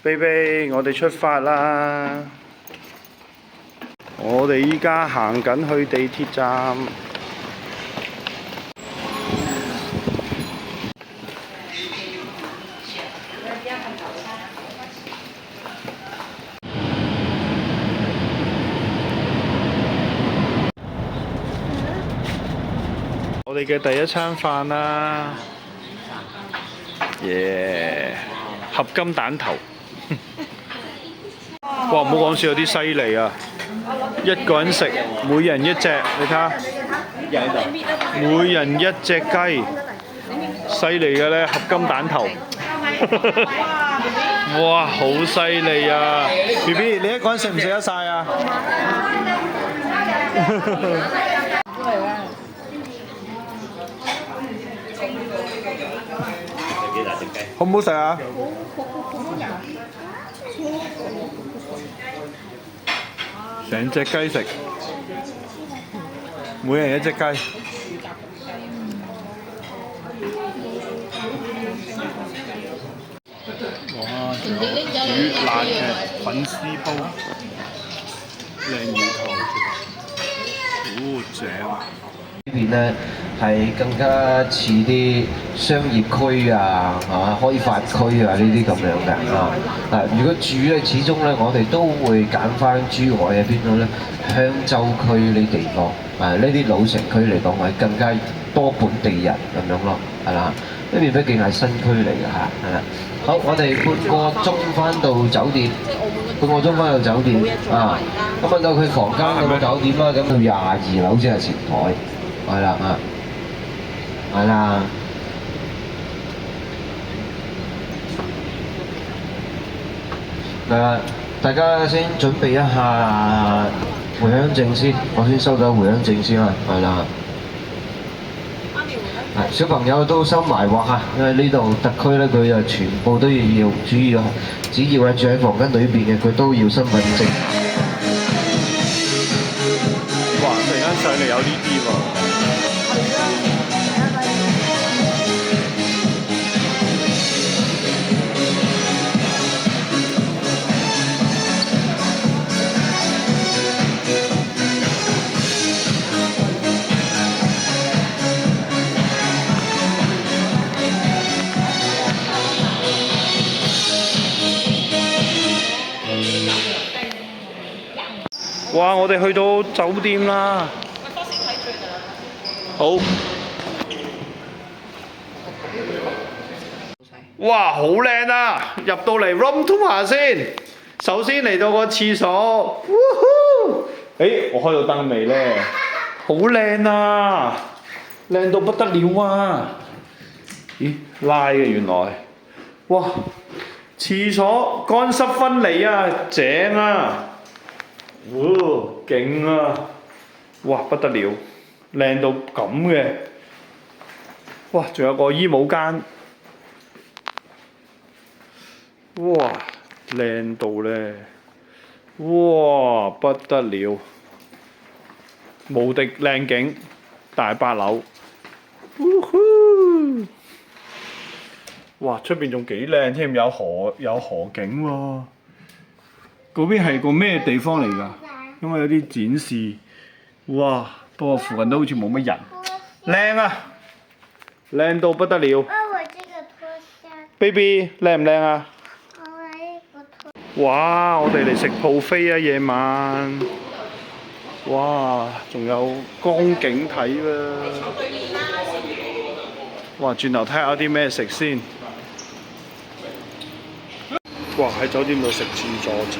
，baby，我哋出發啦！我哋依家行緊去地鐵站。我哋嘅第一餐飯啦，耶！合金蛋頭，哇！唔好講笑，有啲犀利啊！一個人食，每人一隻，你睇下，每人一隻雞，犀利嘅咧，合金蛋頭，哇！好犀利啊 ！BB， 你一個人食唔食得晒啊？好唔好食啊？成隻雞食，每人一隻雞。哇！仲有煮辣嘅粉絲煲，靚魚頭，好正！呢邊咧係更加似啲商業區啊，開發區啊呢啲咁樣嘅如果住咧，始終咧我哋都會揀翻珠海喺邊度咧？香洲區呢地方，呢啲老城區嚟講，係更加多本地人咁樣咯，係啦。呢邊畢竟係新區嚟嘅嚇，係啦。好，我哋半個鐘翻到酒店，半個鐘翻到酒店咁問到佢房間有冇酒店啦，咁到22樓先係前台。係啦係啦。大家先準備一下回鄉證先，我先收咗回鄉證先啦，係啦。小朋友都收埋喎嚇，因為呢度特區咧，佢就全部都要，主要係只要係住喺房間裏邊嘅，佢都要身份證。哇！突然間上嚟有呢啲喎。哇！我哋去到酒店啦。好。哇！好靚啊！入到嚟 room tour 下先。首先嚟到個廁所。誒，我開到燈未咧？好靚啊！靚到不得了啊！咦？拉嘅原來。哇！廁所乾濕分離啊，正啊！勁啊！哇，不得了，靚到咁嘅。哇，仲有個衣帽間。哇，靚到咧！哇，不得了，無敵靚景，大8樓。哇，出邊仲幾靚添，有河景喎。嗰邊係個咩地方嚟㗎？因為有啲展示，哇！不過附近都好似冇乜人，靚啊，靚到不得了。baby 靚唔靚啊？哇！我哋嚟食buffet啊，夜晚。哇！仲有江景睇喎。哇！轉頭睇下有啲咩食先。哇！喺酒店度食自助餐。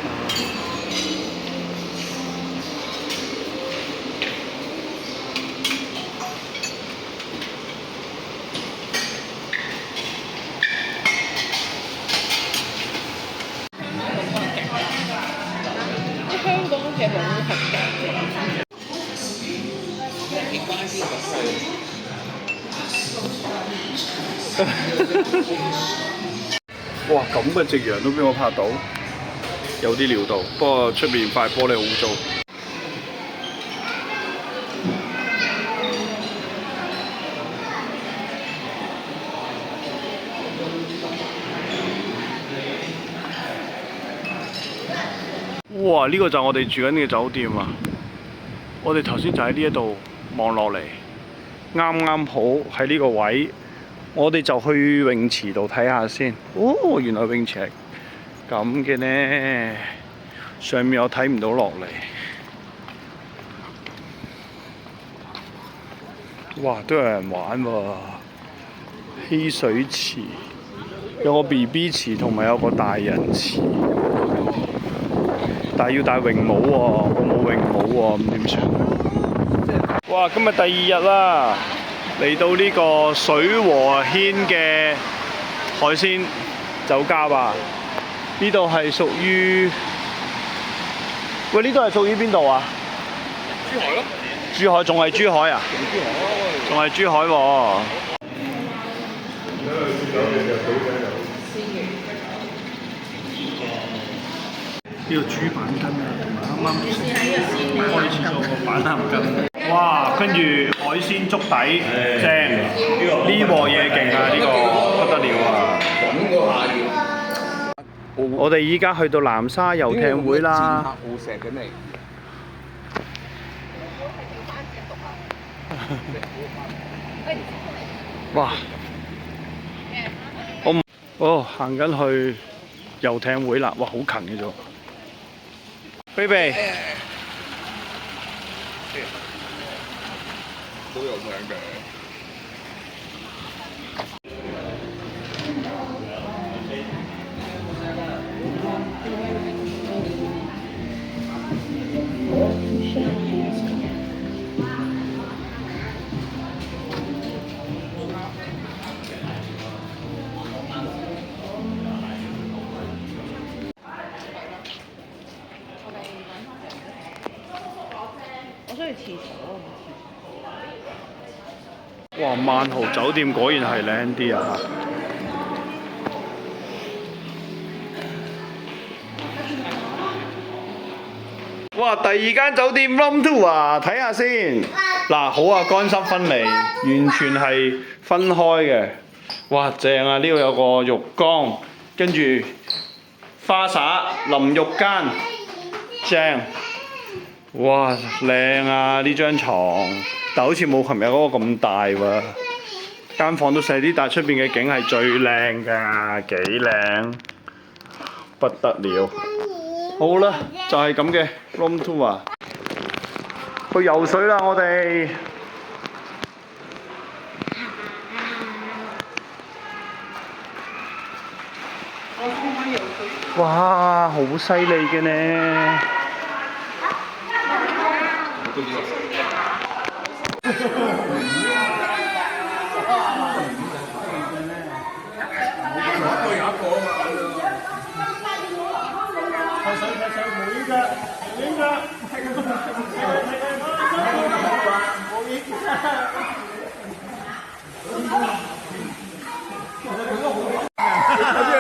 香港嘅冇合格。哇！咁嘅夕陽都俾我拍到，有啲料到。不過出面塊玻璃好污糟。哇！呢個就係我哋住緊嘅酒店啊！我哋頭先就喺呢一度望落嚟，啱啱好喺呢個位，我哋就去泳池度睇下先。哦，原來泳池係咁嘅呢，上面我睇唔到落嚟。哇！都有人玩喎，嬉水池，有個 BB 池同埋有個大人池。但係要戴泳帽喎，我冇泳帽喎，咁點算？哇！今日第2日啦，嚟到呢個水和軒嘅海鮮酒家吧。呢度係屬於，喂，呢度係屬於邊度啊？珠海咯。珠海仲係珠海啊？仲係珠海喎。呢個豬板筋啊，同埋啱啱開始咗個板藍筋。哇！跟住海鮮粥底，正！呢鑊嘢勁啊！呢個不得了啊！我哋依家去到南沙遊艇會啦。哇！行緊去遊艇會啦！哇，好近嘅啫。Baby，都有名嘅。哇！萬豪酒店果然係靚啲啊！哇！第2間酒店 Room Tour 啊，睇下先。嗱，好啊，乾濕分離，完全係分開嘅。哇！正啊！呢度有個浴缸，跟住花灑、淋浴間，正。哇！靚啊！呢張床。但好似冇琴日嗰個咁大喎，間房都細啲，但係出邊嘅景係最靚㗎，幾靚，不得了。好啦，就係咁嘅 room tour 啊，去游水啦我哋。哇，好犀利嘅呢！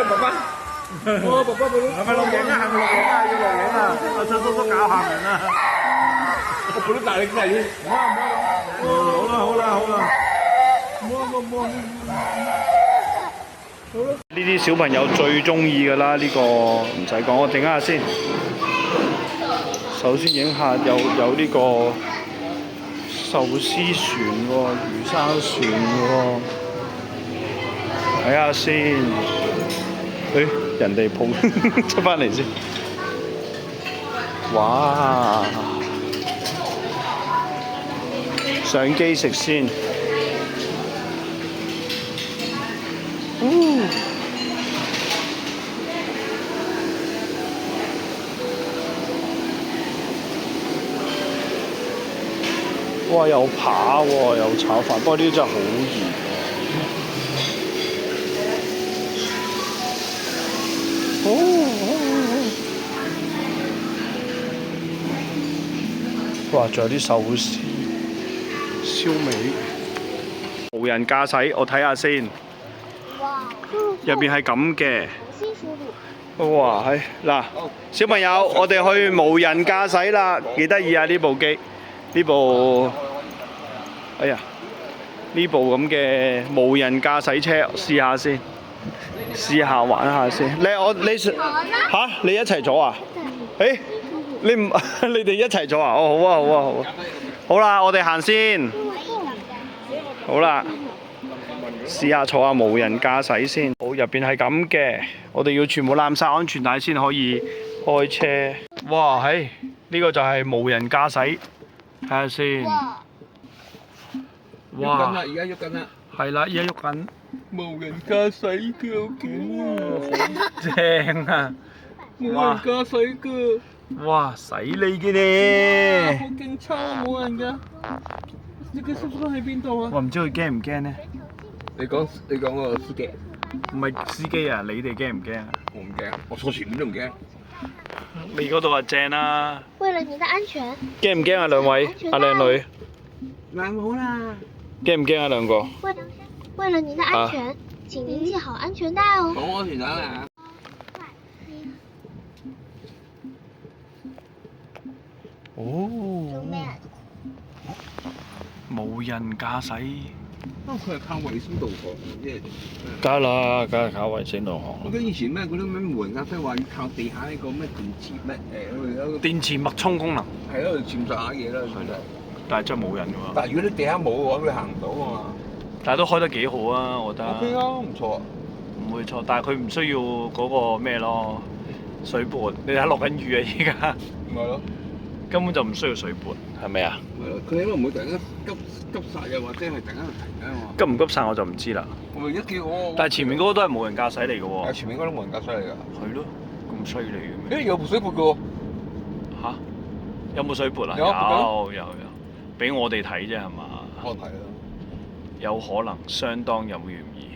爸爸，係咪錄影啊？係咪錄影啊？要錄影啊！阿陳叔叔搞下人啊！我本都大力啲。唔好啦！呢啲小朋友最中意㗎啦，呢個唔使講，我整下先。首先影下有呢個壽司船喎，魚生船喎，睇下先。人哋抱出返嚟先。哇！上機食先。哇！有扒喎，有炒飯，不過呢啲真係好熱。哇！仲有啲壽司、燒味、無人駕駛，我睇下先。入邊係咁嘅。哇！係嗱，小朋友，我哋去無人駕駛啦，幾得意啊！呢部機，呢部，哎呀，呢部咁嘅無人駕駛車，試下先。試下玩下先，你一齊坐啊？誒，你唔你哋一齊坐啊？哦，好啊，好啊，好啊。好啦，我哋行先。好啦，試下坐下無人駕駛先。好，入邊係咁嘅，我哋要全部攬晒安全帶先可以開車。哇，係呢個就係無人駕駛，睇下先。哇！而家喐緊啦。係啦，而家喐緊。無人駕駛嘅，正啊！無人駕駛嘅。哇，洗你嘅咧！好勁抽啊！冇人㗎。你嘅叔叔喺邊度啊？我唔知佢驚唔驚呢？你講個司機。唔係司機啊，你哋驚唔驚啊？我唔驚，我坐前面都唔驚。你嗰度啊正啦。為了你的安全。驚唔驚啊兩位？阿靚女。嗱好啦。驚唔驚啊兩個？為了你的安全，請您繫好安全帶哦。綁安全帶啦。哦。做咩？無人駕駛。佢係靠衛星導航嘅，即係。梗係啦，梗係靠衛星導航。我記得以前咩嗰啲咩無人駕駛話要靠地下呢個咩電池咩電池脈衝功能。係咯，潛實下嘢啦，其實。但係真係冇人㗎喎。但係如果你地下冇嘅話，佢行唔到啊嘛。但係都開得幾好啊，我覺得。OK 啊，唔錯。唔會錯，但係佢唔需要嗰個咩咯，水撥。你睇落緊雨啊，依家。咪咯。根本就唔需要水撥，係咪啊？係咯，佢因為唔會突然間急剎又或者係突然間停啊嘛。急唔急剎我就唔知啦。我咪一叫但係前面嗰個都係無人駕駛嚟嘅喎。係前面嗰啲無人駕駛嚟㗎。係咯，咁犀利嘅咩？誒有部水撥嘅喎。嚇？有冇水撥啊？有，俾我哋睇啫係嘛？可能係啦。有可能，相當有嫌疑。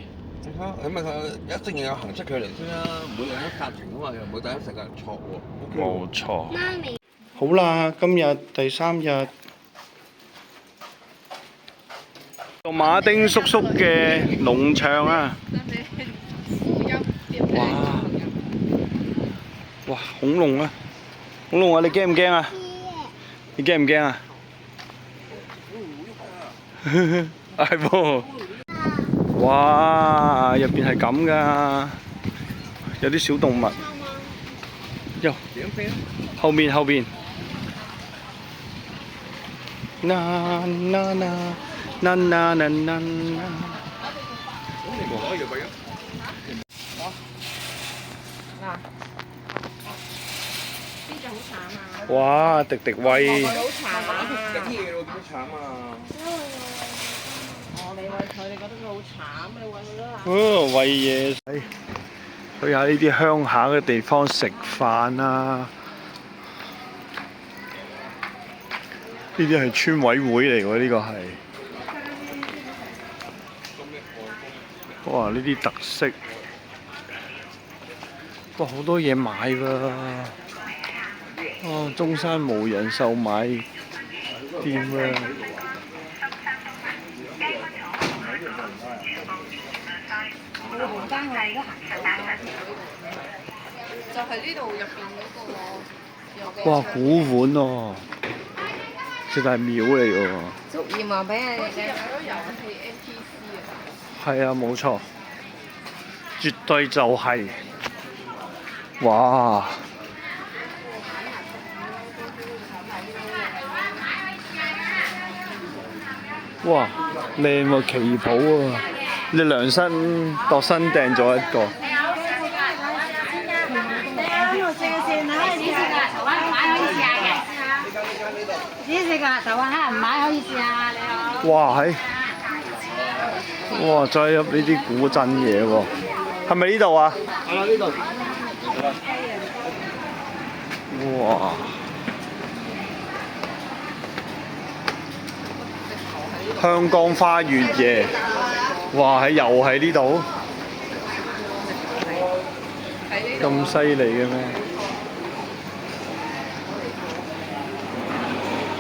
你睇，咁咪佢一定要有行出距離先啦，唔會突然間剎停啊嘛，又唔會突然間成個人錯喎。冇錯。媽咪。好啦，今日第3日，到馬丁叔叔嘅農場啊！哇，恐龍啊！恐龍啊！你驚唔驚啊？你驚唔驚啊？係噃！哇，入邊係咁㗎，有啲小動物。喲，後面。啦啦啦啦啦啦啦！邊隻好慘啊！哇，迪迪喂！好慘啊！有啲嘢喎，點慘啊！你餵佢，你覺得佢好慘，你餵佢啦。餵嘢，去下呢啲鄉下嘅地方食飯啊！呢啲係村委會嚟喎，呢個係。哇！呢啲特色，哇好多嘢買喎！中山無人售賣店啊！就係呢度入邊嗰個。哇！古碗喎，其實係廟嚟嘅喎。足鹽話俾你哋。有咗遊戲 NPC 啊！係啊，冇錯，絕對就係。哇！哇，靚喎旗袍喎！你量身度身訂咗一個。哇係！哇，再入呢啲古鎮嘢喎，係咪呢度啊？係啦，呢度。哇！香江花月夜，哇！又喺呢度，咁犀利嘅咩？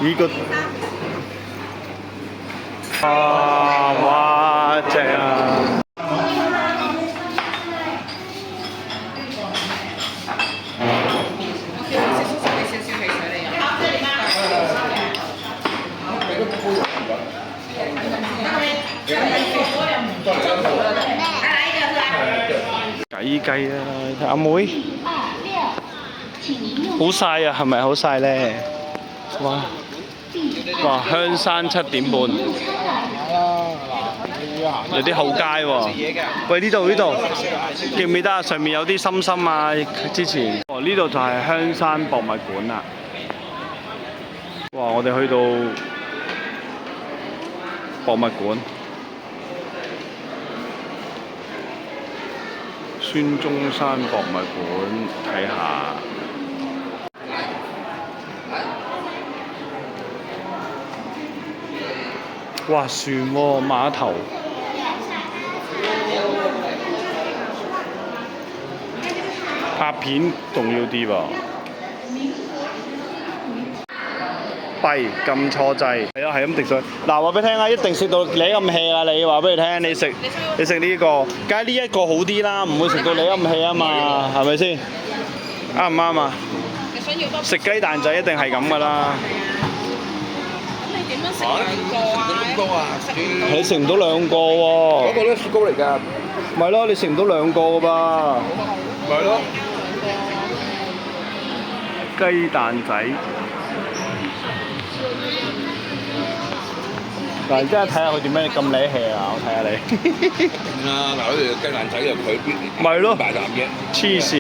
呢個哇正啊！雞雞啊！阿妹，好曬啊，係咪好曬咧？哇！哇！香山7點半，有啲後街喎。喂，呢度，記唔記得啊？上面有啲心心啊，之前。哦，呢度就係香山博物館啦。哇！我哋去到博物館，孫中山博物館睇下。哇！船喎，碼頭。拍片重要啲喎。弊，撳錯掣。係啊，係咁滴水。嗱，話俾你聽啊，一定食到你咁 hea 啊！你話俾你聽，你食呢個，梗係呢一個好啲啦，唔會食到你咁 hea 啊嘛，係咪先？啱唔啱啊？食雞蛋仔一定係咁噶啦。點樣食兩個啊？你食唔到兩個喎。嗰個都係雪糕嚟㗎。咪咯，你食唔到兩個㗎噃。咪咯。雞蛋仔。嗱，而家睇下佢點樣咁瀨氣啊！我睇下你。嗱，嗰條雞蛋仔又佢邊？咪咯。大啖嘅。黐線。